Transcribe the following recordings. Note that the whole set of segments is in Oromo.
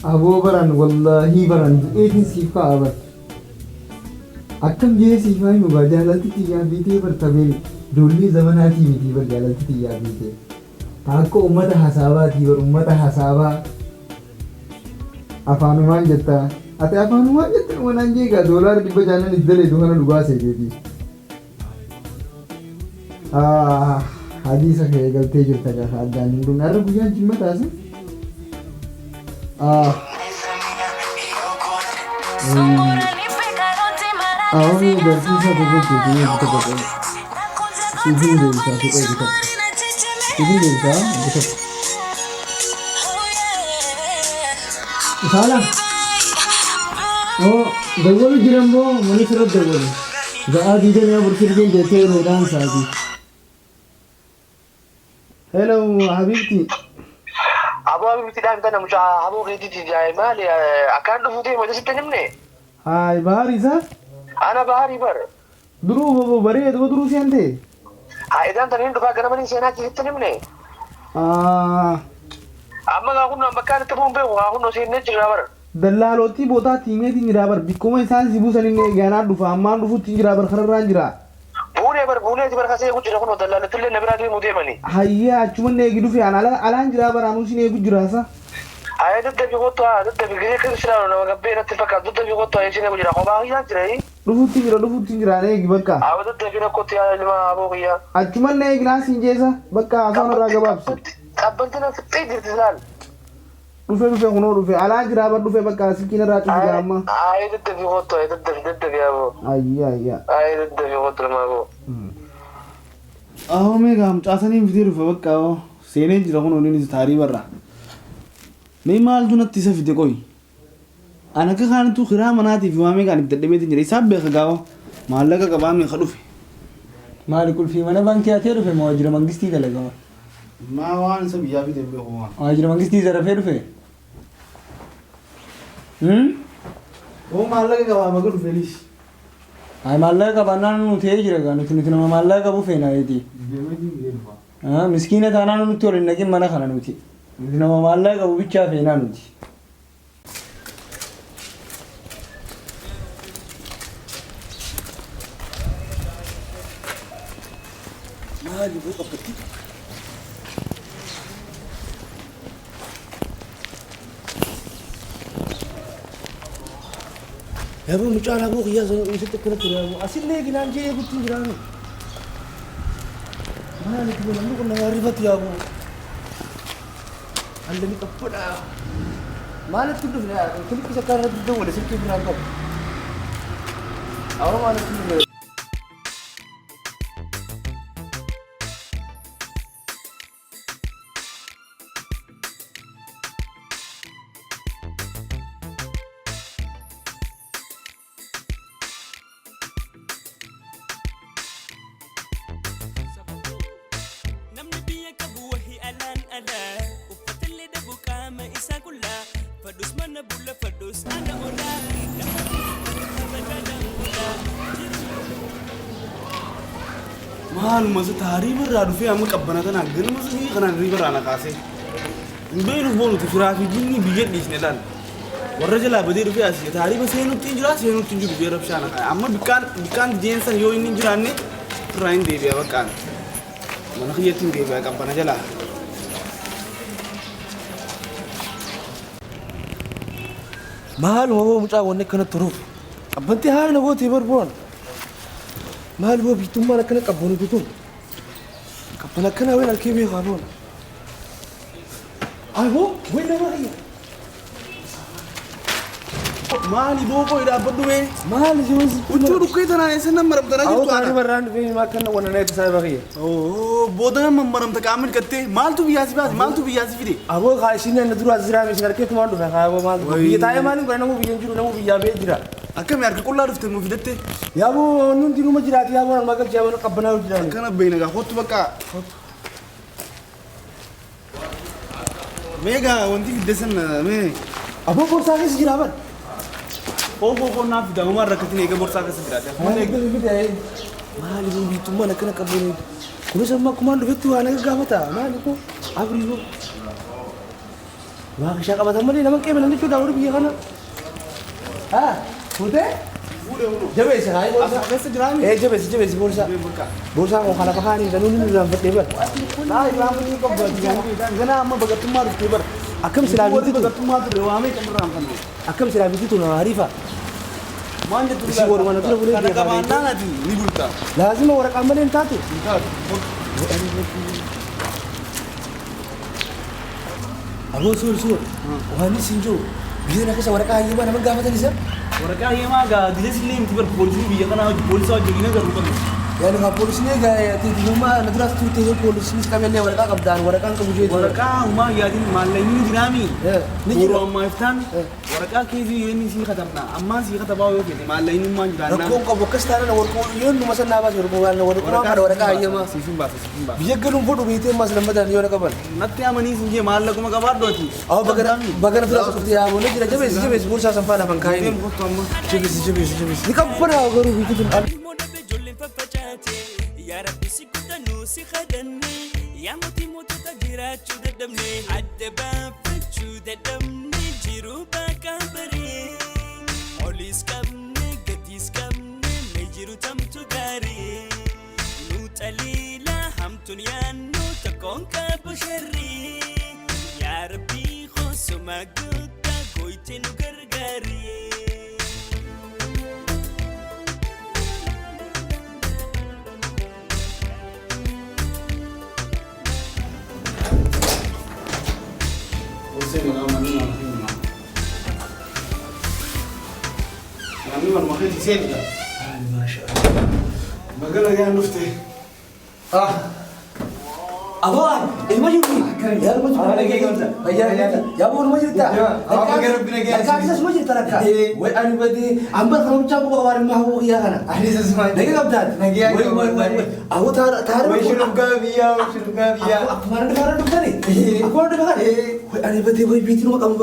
أبو بران والله بران إيه سيفا أبد أكم جه سيفا مبادلة تيجي بيتي برتبين دولي زماناتي بيتي برجالة تيجي بيتي تاكو أمة حساباتي أمة حسابا أفانوان جتا أتى أفانوان جتا ونانجي كدولار دي بجانا ندل إدوهنا لغا سيدي حديثة كي قلتي جرتا كا أداني دون أرى بجان جمع تاسا أوه برسي ساتو كتير بتبقى سيدين ديسا سيدين ديسا بتبقى साला ओ दगोल जिरंबो मनीषर दगोल जा दीदे ने बुरसिर के देते मैदान साजी हेलो حبيبتي ابو حبيبتي ده انا مش ابو غيدي جاي مالي اكاد فوتي ما جبت نمني هاي باري سا انا باري بر درو بابو بري دو درو سيانتي هاي ده انت نندو باغنا مني سينا جبت نمني amma ga kunna makana tabun be wa kunno sin ne jira bar dallalooti boota tiimee tinjira bar bikkuma isaan sibu sanin gaana dhufa ammaan dhufu tinjira bar khararraan jira buune bar khase ku jira kunno dallal tulle nabira di mudee mani hayya achuma ne gidu fi ala alaan jira bar anu sine ku jira sa ay dadda bi goto dadda bi gire kan sira no gabbe na tafaka dadda bi goto ay sine ku jira ko ba ya jira yi dhufu tinjira ne gibakka aw dadda bi ko tiya lima abu giya achuma ne glass injeesa bakka afaan irraa gabaabsi abbantina fittee jirti laal dhufe kunoo dhufe alaa jira bar dhufe bakka sikiina irraa jira amma ay dadda bi goto ay dadda bi abo ayya ay dadda bi goto ma abo aho me gam chaasanii fidee dhufe bakka seenee jira kunoo ni taarii barra mee maal dunatti isa fide qoy ana ka kaantu khiraa manaatiif waamee kan ibda dhabeetiin jira isaaf beeka gaawo maallaqa qabaamee ka dhufe maali kulfii mana baankii atee dhufe moo waajjira mangistii dalagama maa waan isa biyyaa fide beeku waan waajjira mangistii zarafee dhufe oo maallaqa qabaama ka dhufe liis ay maallaqa qabaannaan nu ta'ee jira gaa nuti nama maallaqa qabu feena yeeti miskiina taanaan nutti waliin naqin mana kana nuti nama maallaqa qabu bichaa feenaa nuti maali boo qabbatti yabo mucaan aboo qiyyaa sana isitti akkana ture yabo asillee ginaan jee eegutti hin jiraanu maali kuma namni kun nama rifatu yabo allani qabbadha maalitti dhufne kilippi sakkaa irratti dawwale silkii biraan qabu awwa maalitti dhufne maaluma isa taarii birraa dhufee amma qabbana kana ganama sanii kanaan ribarraa na kaasee hin beeknuuf boonuti firaa fi jinni biyya dhiisne laal warra jalaa badee dhufee asii taarii ba seenutti hin jiraa seenutti hin jiru biyya rabshaa na kaa'e amma bikkaan jeensan yoo inni hin jiraanne irraa hin deebi'a baqqaan mana kiyyatti hin deebi'a qabbana jalaa maaluma boo mucaa wanni akkanatti turuuf qabbantii haala na gootee barboon maal boo biitummaan akkana qabbanu tutun qabban akkana ween alkee beekaa boona aboo ween namaa hayya maali boo boo dhaabbadhu mee maali jiruus huccuu dhukkee tanaan eessa nan maramtana jirtu awwa taani barraan dhufee maa akkana wanna na ittisaa bakiyya booda nan maramta qaamni qattee maaltu biyyaasi baase maaltu biyyaasi fide aboo kaa isin na dura asiraame isin harkeetu maan dhufe kaa aboo maal biyya taa'ee maaliin godhe namuu biyya hin jiru namuu biyyaa bee jira akkami harka qullaa dhufte mu fidatte yaaboo nuti numa jiraati yaaboo almaa galchi yaaboo qabbanaa jiraani akkana beeynagaa hottu bakka meegaa wanti fidde san mee aboo borsaa keessa jira bar koo naaf fida uumaan rakkatiin eega borsaa keessa jiraate maali boo biitummaan akkana qabbanu kunis amma akkumaan dhufetti waan akka gaafata maali koo abrii boo Waa kishaa qabatan malee nama qeebalan jechuudha warri biyya kana. Haa fuutee? Jabeessa haa boorsaa. Keessa jiraami. Jabeessa boorsaa. Boorsaa koo kana bahaanii danuu ni irraanfadhee bara. Naa irraanfadhee qabdu gana amma baqattummaa dhuftee bara. Akkam silaa bitti tun. Baqattummaa ture waamee kan irraanfanne. Akkam silaa bitti tun hariifa. Maan jettu Si walumaa na dura bulee kana qabaannaan ati ni bulta. Laazima waraqaan malee hin taatu. Aboo suur. Waan isin jiru biyya kana keessa waraqaa hayyamaa nama gaafatan isa. Waraqaa himaa gaa dilees illee miti bara poolisii biyya kanaa poolisa wajjin garuu qabu. Yaani kaa poolisni egaa tiitummaa na duras tuutee poolisinis qabellee waraqaa qabdaan waraqaan qabu jechuudha. Waraqaa humaa yaatiin maallaqni jiraami. Ni jira. Yeroo ammaa iftaan waraqaa keezii yoo inni sii katabna ammaa sii katabaa yoo fedhe maallaqni humaa jiraannaa. Rakkoon qabu akkas taanaan warqoo yoo numa sannaa baase waraqaa hayyamaa. Siifin baasa. Biyya galuun fudhu biitee mas lammataan yoo na qaban. Natti amanii siin jee maallaquma qabaaddooti. Awo bagana filas kuftee yaaboo ni jira jabeessi boorsaa sanfaa lafan kaayini. Jabeessi. Ni qabbanaa garuu biitii tun. Ya Rabbi si kutanuu si kadhanne yaa mootii mootota jiraachuu dadhabne adda baafachuu dadhabne jiruu bakka baree oliis qabne gadiis qabne mee jiru tamtu gaarii nu xaliila hamtuun yaannu tokkoon qabu sharrii yaa Rabbi qoosuma guddaa gooyte nu gargaarii. Namni wal makati seenidha. Magala gaa dhufte. Abaan ilma jirti. Yaa ilma jirti. Yaa ilma jirta. Lakkaa'isas ma jirta lakkaa. Way ani badee amma kana mucaa bu'aa waan ilma hawuu kiyyaa kana. Nagee qabdaati. Way. Awwa taara. Way shuruggaa biyyaa. Akkuma dhufaa dhuftani. Akkuma dhufaa. Way ani badee way biitiin ma qabu.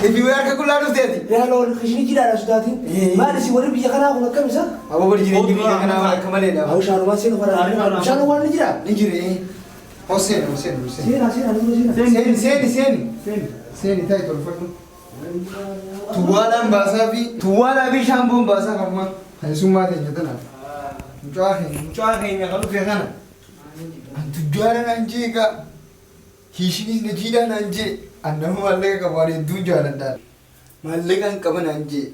Ifi way harka qullaa dhufteeti. Yaa loon kishni jiidhaadha sudaatiin. Maali si warri biyya kanaa kun akkam isa? Aboo bari jireenyi biyya kanaa waan akka maleedha. Awwa shaanumaan seenu fara. Shaanumaan ni jira. Ni jiree. Hossein. Seeni ta'i tolfadhu. Tuwwaalaa fi shaamboon baasaa kamma. Haysummaa teenya tanaaf. Mucaa keenya kan dhufe kana. Antujjaara naan jee egaa. Hiishinis na jiidhaa naan jee. Annama maallaqa qabu waan hedduun jaaladhaa. Maallaqa hin qaban naan jee.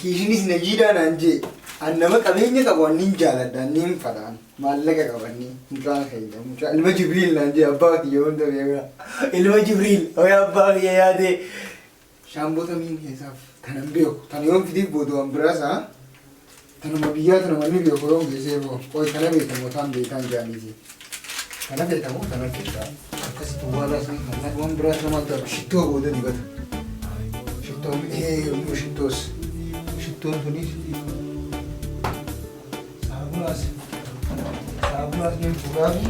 Hiishinis na jiidhaa naan jee. Annama qabeenya qabu waan nin jaaladhaa nin fadhaan. Maallaqa qabanii mucaa keenya ilma Jibriil naan jee abbaa kiyya hunda beekaa. Ilma Jibriil hoya abbaa kiyya yaadee. Shaamboota miin keessaaf tanan beeku tana yoon fidiif booda waan biraas haa. Tanuma biyyaa tanuma ni beeku yoon geessee boo qoy kana beekamoo taan beekaan jaaniiti. Kana beekamoo kana keessaa akkasitti waalaas ni kan waan biraas nama ta'u shittoo booda dibata. Shittoon sunis saabunaas ni furaafi.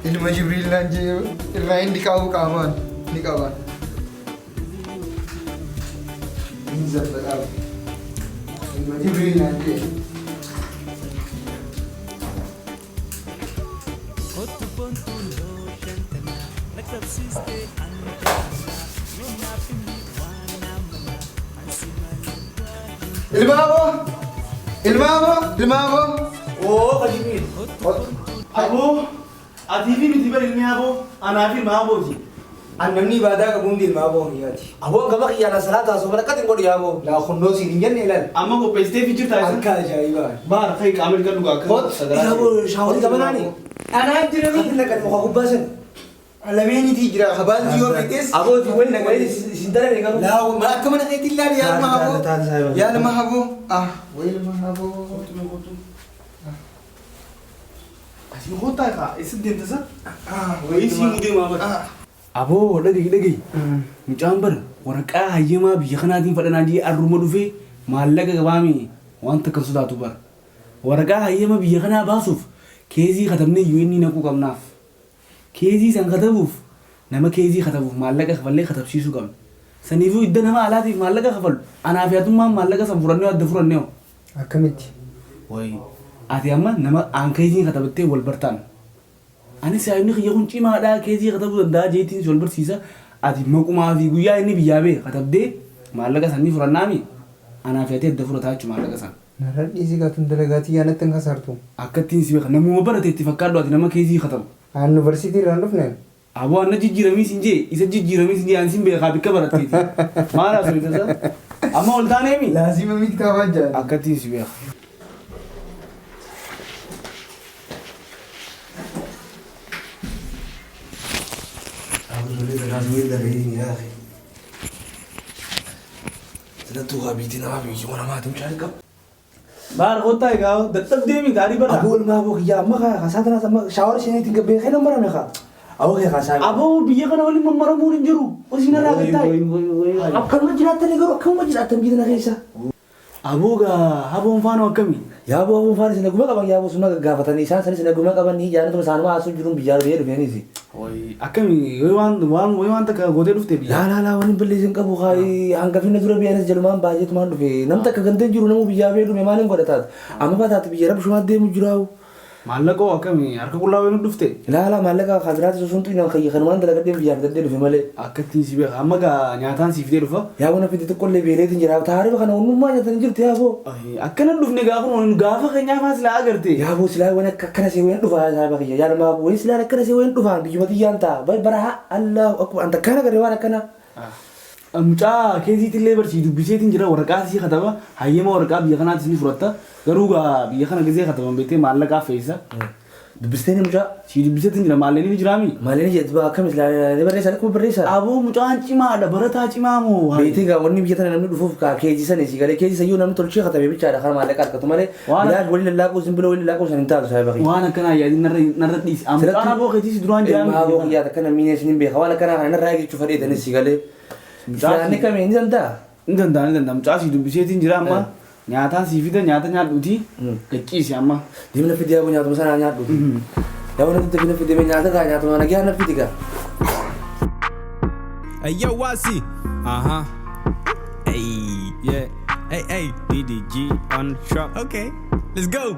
Ilma Jibriil naan jee irraa inni qabu qaamaan ni qaba. Inni zabbadhaaf. Ilma Jibriil naan jee. Ilmaaboo. Oo Jibriil. Aboo ati fi miti bari ilmi aboo anaa fi ilma abooti. Annamni baadaa qabu hundi ilmaaboo hiyyaati. Aboo gama kiyyaana salaataa sooma akkatti godhu yaaboo. Laa hundoo siin hin jenne ilaali. Amma qopheessitee fi jirtaa isa. Akka ajaa'ibaa. Baara kai qaamil kan dhugaa akka. Yaaboo shaaworii qabanaani. Anaan jiranii. Akka naqan muka gubbaa san. Lameenitii jira. Kabaan yoo beekes. Abooti wali naqanii isin dalane garuu. Laa akka mana keetti ilaali yaa ilma haboo. Yaa ilma haboo. Way ilma haboo. Asi hotaa ka isin deemtasa. Wayii sii mudee maabara. Aboo dhagahi. Mucaan bara waraqaa hayyamaa biyya kanaatiin fadhanaa jee arruma dhufee maallaqa qabaame wanta kan sodaatu bara. Waraqaa hayyama biyya kanaa baasuuf keezii katabnee yoo inni naquu qabnaaf. Keezii san katabuuf nama keezii katabuuf maallaqa kafallee katabsiisuu qabna. Saniifuu idda nama alaatiif maallaqa kafalu. Anaaf yaatummaan maallaqa san furannee adda furannee. Akkamitti? Wayi ati amma nama aan keeziin katabattee wal bartaan. Ani saayibni kiyya kun cimaadhaa keezii katabuu danda'a jeetiin si wal barsiisa. Ati maqumaa fi guyyaa inni biyyaa bee katabdee maallaqa sanii furannaami. Anaaf yaatee adda furataa jechuun maallaqa san. Narra dhiisii katun dalagaatii yaanatti hin kasartu. Akkattiin si beeka namuma barate itti fakkaadhu ati nama keezii katabu. Aan yuunivarsiitii irraan dhufneen. Aboo anna jijjiiramiis hin jee isa jijjiiramiis hin jee ansin beekaa bikka baratteeti. Maal haasoo isa? Amma ol taaneemi? Laazima miktaabaa jaalladha. Akkattiin si beeka. Baar kottaa egaa dadhabdee mi gaarii bara. Aboo ilmaa aboo kiyyaa amma kasaa tanaas amma shaawara isheeneetiin gabbee kee nama rame kaa. Aboo kee kasaa. Aboo biyya kana waliin mammaramuun hin jiru. Hojiin irraa gattaa'i. Akkanuma jiraattan garuu akkanuma jiraattan biyya kana keessa. Aboo gaa aboon faana akkamii? Yaaboo abuun faana isin naguma qaban yaaboo sun gaafatanii isaan sanis naguma qaban ni jaanatuma isaanuma haasuu jiruun biyyaa biyya dhufeenisi. Akkamii waan takka gootee dhuftee biyya. Laa waan hin balleessin qabu kaayi hangafina dura biyyaanis jalumaan baay'eetumaan dhufe nam takka gandeen jiru namu biyyaa biyya dhume maaliin godhataat amma bataati biyya rabshumaa deemu jiraawu. Maallaqoo akkamii harka qullaa wayinu dhufte? Laa maallaqa kaabiraati suntu inaan kayya kanumaan dalagadee biyyaa fidadee dhufe malee. Akkattiin si beeka amma gaa nyaataan si fidee dhufa. Yaaboo na fide tokkollee beeleetiin jira taarifa kana onnummaa nyaatanii jirti yaaboo. Akkana dhufne gaafa keenyaafaa silaa agarte. Yaaboo silaa waan akkana see wayin dhufaa saaba kiyya yaadama wayin silaa akkana see wayin dhufaan biyyuma xiyyaan ta'a baraha allahu akbar anta kana gade waan akkana. Mucaa keessiitillee barsiisuu dubbiseetiin jira waraqaa isii kataba hayyama waraqaa biyya kanaatti ni fudhatta garuu gaa biyya kana gisee kataban beektee maallaqaa fe'isa. Dubbisteenii mucaa. Si dubbiseetiin jira maalleen ni jiraami. Maalleen jedhu akkamis ni barreessan akkuma barreessan. Aboo mucaan cimaadha barataa cimaa moo. Beektee gaa wanni biyya tana namni dhufuuf kaa keessisan si galee keessisa yoo namni tolchee katabe bichaadha kan maallaqa argatu malee bilaas waliin lallaaquu simbila waliin lallaaquu san hin taatu saayibaa kiyya. Waan akkanaa yaadin narra dhiisi. Mucaan aboo keetis duraan jiraami. Aboo kiyyaa akkana miinees ni beeka waan akkanaa kana narraa eeggachuu fadheetanis si galee. Mucaan kamee ni danda'a. Ni danda'a mucaa si dubbiseetiin jira amma. Nyaataan si fida nyaata nyaadhuuti gachiisi amma. Dimna fidee aboo nyaatuma sanaa nyaadhu. Yaaboo namni dimna fidee nyaata kaa nyaatuma nagaa na fidi gaa. Hey yo, Wasi. Hey, yeah. Hey, DDG on track. Okay, let's go.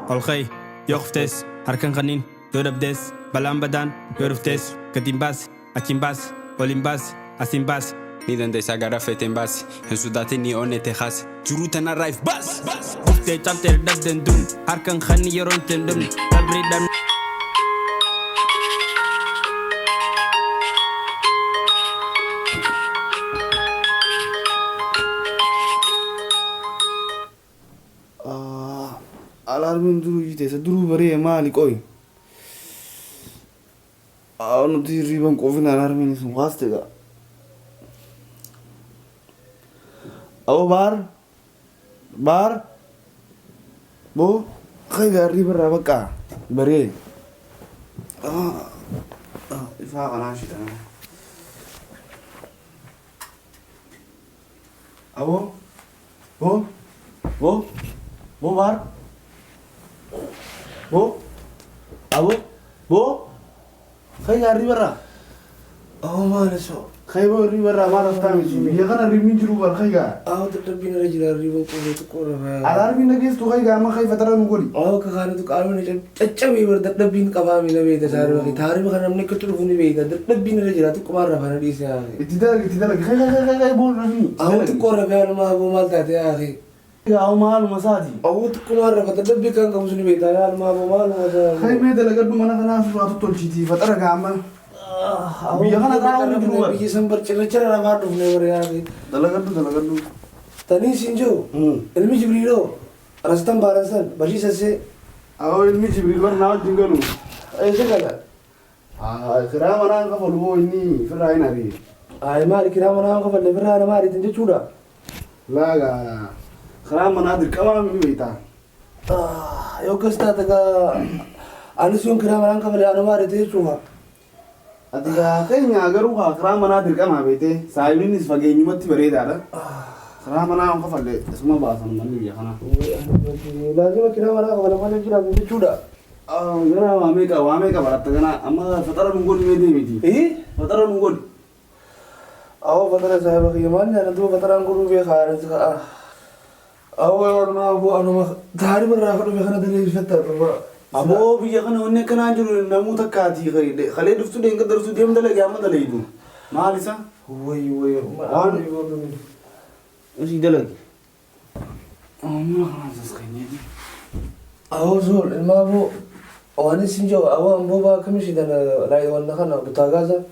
Okay, Yorftes, Harkan Khanin, Dorabdes, Balambadan, Yorftes, Katimbas, Achimbas, Olimbas, Asimbas. Ni donde sagara fetembas, en sudati ni one Texas. Jurutan arrive bus. Ufte chapter dabden dun, Harkan Khani yoron tendun, Tabridam. Alarmin duru jiteessa duruu baree maali qoy. Nuti riban qofin alarmin sun waaste gaa. Abo baar boo kay gaarrii barraa bakka baree. Ifaa kanaa shidha. Abo boo baar. Bo, kay gaarrii barraa. Maali soo. Kay boo irrii barraa maal aftaan miti biyya kana riibni jiru bar kay gaa. Dadhabbiin irra jira riiboo qoreetu qorra. Alarmiin dhageessu kay gaa amma kay fatara nu godhi. Kakaanitu qaamni caccabee bar dadhabbiin qabaa miila beekta taarifa taarifa kana namni akka dhufu ni beekta dadhabbiin irra jira xiqquma irra fana dhiise yaa. Itti dalagi kay boo rafni. Xiqqoo irra fe'anuma aboo maal taate yaa. Yaa maaluma saati. Xiqquma irra fata dadhabbii kan qabu suni beekta yaaluma aboo maaluma saati. Kay mee dalagadhu mana kanaaf furaatu tolchiti fatara gaa amma. Biyya kana qaama jiru bar. Biyya san bar cirra lafaa dhufne bar yaa. Dalagadhu. Tanii sinjoo. Ilmi Jibriiloo. Rastan baaransan barsiisasee. Ilmi Jibriil bar naa wajjin galu. Eessa gala? Kiraa manaan kafalu moo inni firraa hin ari'e. Maali kiraa manaa kafalle firraa nama ariitin jechuudha. Laagaa kiraa manaa dirqamaa mini beektaa. Yoo akkas taate gaa anis yoon kiraa manaan kafalle nama ariite jechuudha. Ati gaa keenya garuu kiraa manaa dirqamaa beekte saayibiinis fageenyumatti bareedaadha. Kiraa manaa kafalle isuma baasan manni biyya kanaa. Laazima kiraa manaa kafalle malee jiraatu jechuudha. Gara waa meeqa baratta kana amma fatara nu godhi mee deemiti. Fatara nu godhi. Fatara saahiba kiyya maal nyaata duuba fataraan godhuu beekaa. أول ما أبو أنا تعرف الرافع في خنا دليل فتر Aboo biyya kana wanni akkanaa jiru namoota akkaatii kalee dhuftu deenga darsuu deemda lagee amma dalayidu. Maal isa? وي Waan isii dalagi. Amma kanaan saskeenyeeti. أهو زول ما أبو وأنا سنجو أو أبو با كم شيء ده لا يوانا خنا بتاعزا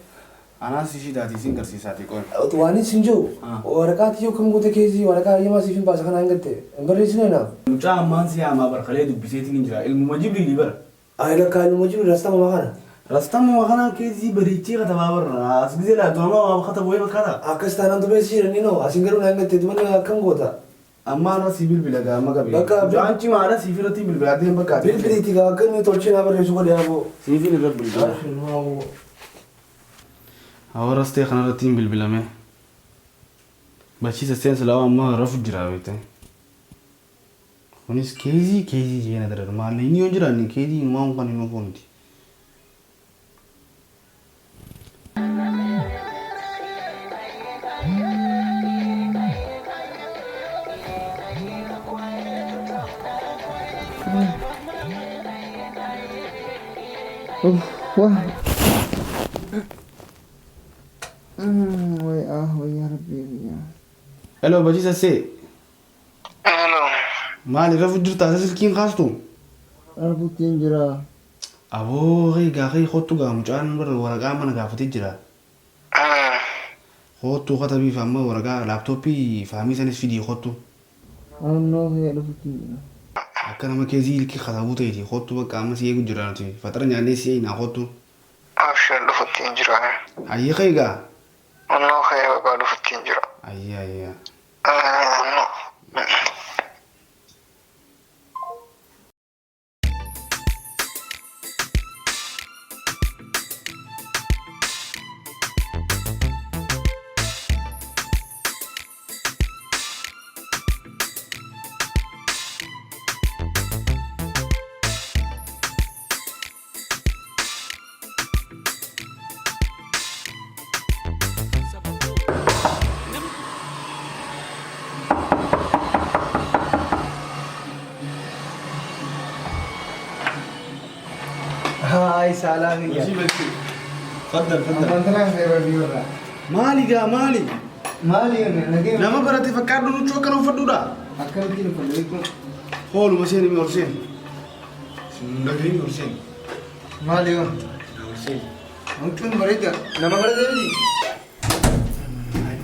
Anaas ishii daatii siin garsiisaati qoon. وأنا سنجو ورقات يو كم قلت كيزي ورقات يوم سيفين باس خنا عندك إمبريسنا نا Mucaa ammaan si haamaa bar kalee dubbiseetiin hin jira. Ilmuma Jibriili bara. أنا كان موجود راستا ما خنا Rastamuma kanaa keessii bariichee katabaa barra. As gisee laatu amma waa katabu wayii fakkaata. أكستان أنتم بيسير نينو أسينجرو عندك تدمنا كم قوتا Amma ana si bilbila gaa amma qabee. Bakka Mucaan cimaadha siif irratti bilbilaa deem bakka ati. بالبداية تيجا كم يطلعين أبغى يسوق لي أبو Siifin irra bilbila. Awwa rastee kanarratti hin bilbilame. Bachiisa seensa lawaa amma rafu jira beekte. Kunis keezii jeena dara maallee inni yoo jiraanne keezii ilmaan kan hin ofoonti. Wah. Wai ya rabbi ya. Hello bachiisa see Hello. maali rafu jirta asa silkiin kaastu? Arbutiin jira. Aboo gaa kottu gaa mucaan bara waraqaa mana gaafatee jira. Kottu katabiif amma waraqaa laaptooppii faamii sanis fidii kottu. Annoo arbutiin jira. Akka nama keezii ilki katabuu ta'eeti kottu bakka amma si eegu jira nuti fatara nyaannee si eeyinaa kottu. Abshan dhufuttiin jira. Hayyee gaa. Annoo ka'ee bagaa dhufuttiin jira. Ayyaa. Annoo. Hai salah ya. Faddal. Amantalan saya berbicara. Maali gaa maali? Mali ini lagi. Nama barate fakkaadhu nuti akka nuuf fadhuudha. Akan kini pendekku. Hooluma seen himi horseen. Dhagahimi horseen. Mali ini. Horseen. Mungkin mereka. Nama mereka ini.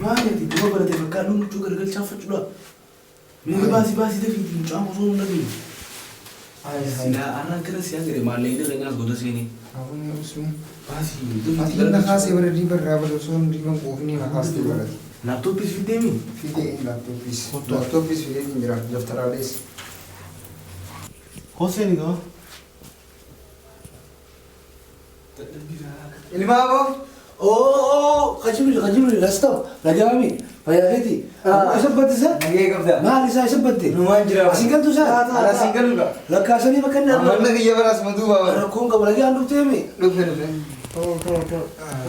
Maali ati nama barate fakkaadhu nuti gargalchaa fachuudha. Mee baasii dafiitii mucaan osoo hin dhageenye. Sila arraan kana si hangare maallee inni irra goota seenii. Aku ni usmi. Baasii. Mati nak kasih berdi berapa dosen di bang kau ni nak kasih berdi. Laaptooppis fiddeemi. Video ini laptop is video ini jerak daftar alis. Hoseeni gaa. Ilmu apa? خجمل لاستو رجامي فيا هدي اثبت زين Lagi kau ما لي اثبت Numan jerak. سنجل تو زين Ada single juga. لك اسني مكان Aman lagi ya beras madu bawa. انا كون قبل اجي عندك تيمي Lupa.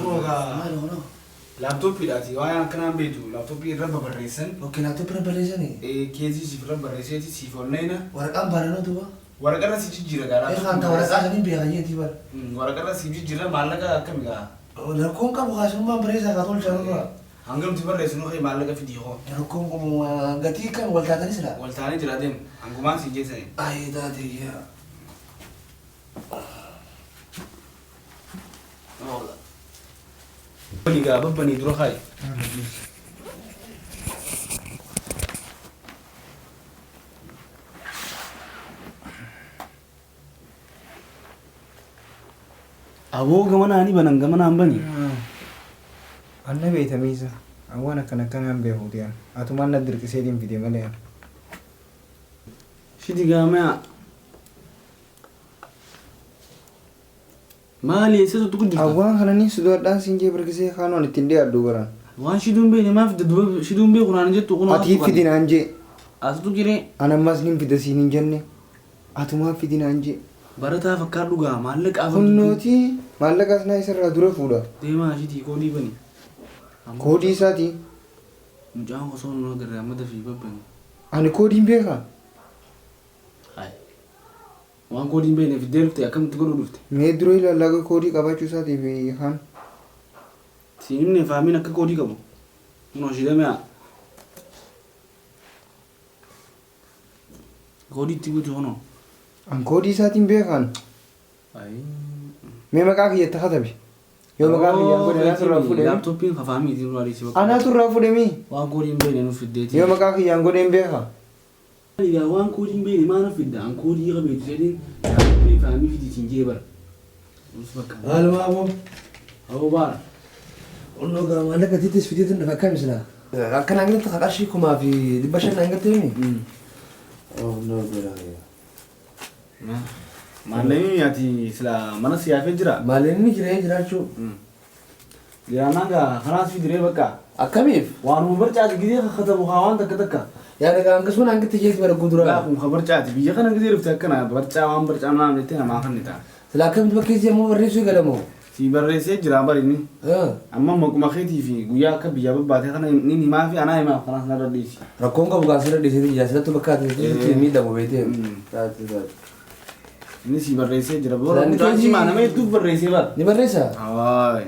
Kunoogaa laaptooppiidhaati waan akkanaan beektu laaptooppii irra babarreessan اوكي لا تبرن بريزني keezii siif irra barreesseeti siif onnayna ورقم بارنا تو waraqarra siif jijjiira gaa ايه خانتا ورقه سنين بيها يتي بار waraqarra siif jijjiira maallaqa akkami gaa لكون كم خاشم ما بريزا كاتول شرطه hangamti barreessinu kee maallaqa fidii hoo لكون كم غتي كان ولتا كان سلا wal taanee jira deem hangumaan siin jeessani اي دادي يا walii gaa babbanii dura kaayi aboo gamanaani banan gamanaan bani Anna beta misa. Awan akan ambil hudian. Atau mana dirk sedin video mana? fidi gaamea maali eessatu tuku jirta Awan kana ni sudah ada sinje berkese kano ni tinde adu baran. waan shiduun beekne maaf dadduba shiduun beeku naan jettu kun Ati fidin anje. asatu jiree Ana maslim fida sinin jenne. Atu ma fidin anje. barataa fakkaadhu gaa maallaqa afaan Kunnoti mallakas na isarra dura fuda. deemaa shitii koodii bani Kodi sati. mucaan osoo nu agarre amma dafii babbani Ani koodiin beekaa. Waan koodiin beekne fiddee dhufte akkamitti godhuu dhufte? Mee dura ilaallaqa koodii qabaachuu isaatiif haan. Siin himne faamiin akka koodii qabu. Kunoo shidamee koodii itti guutu kunoo. An koodii isaatiin beekaan. Mee maqaa kiyyatti katabe. Yoo maqaa kiyyaan godhe anaatu irraa fudhame. Laaptooppiin faamiitiin irraa dhiisee bakka. Anaatu irraa fudhame. Waan koodiin beekne nuuf fiddeeti. Yoo maqaa kiyyaan godheen beekaa. Yaa waan koodiin beekne maana fidda an koodii qabeetu jedhin laaptooppii faamii fidiitiin jee bara. Haaluma ammoo. Hawwa baara. Onnoo gaa maallaqa tiitis fideetiin dhafa akkam isla. Akkanaa gilatti qarshii 500 hangattee himi. Onnoo biraa. Maallaqni ati sila mana siyaafee jira. Maallaqni jiraachuu. Jiraannaan gaa kanaas fidiree bakka. Akkamiif? Waanuma barcaati gidee kakkatabu haa waan takka takka. Yaada gaa hangas waan hangattee jeetti bara guduraa. Kun ka barcaati biyya kana gidee dhufte akkana barcaa waan barcaa naam jettee namaa kan ni ta'a. Sila akkamitti bakkeessi ammoo barreessuu eegalamoo? Si barreessee jira barinni. Amma maquma keetii fi guyyaa akka biyya babbaatee kana ni himaa fi anaa himaa kanaas narra dhiisi. Rakkoon qabu gaasira dhiisee jaasilatti bakka ati miidhamu beetee. Ini si barreessee jira. Boora mucaan cimaa nama hedduuf barreessee bara. Ni barreessaa? Hawaii.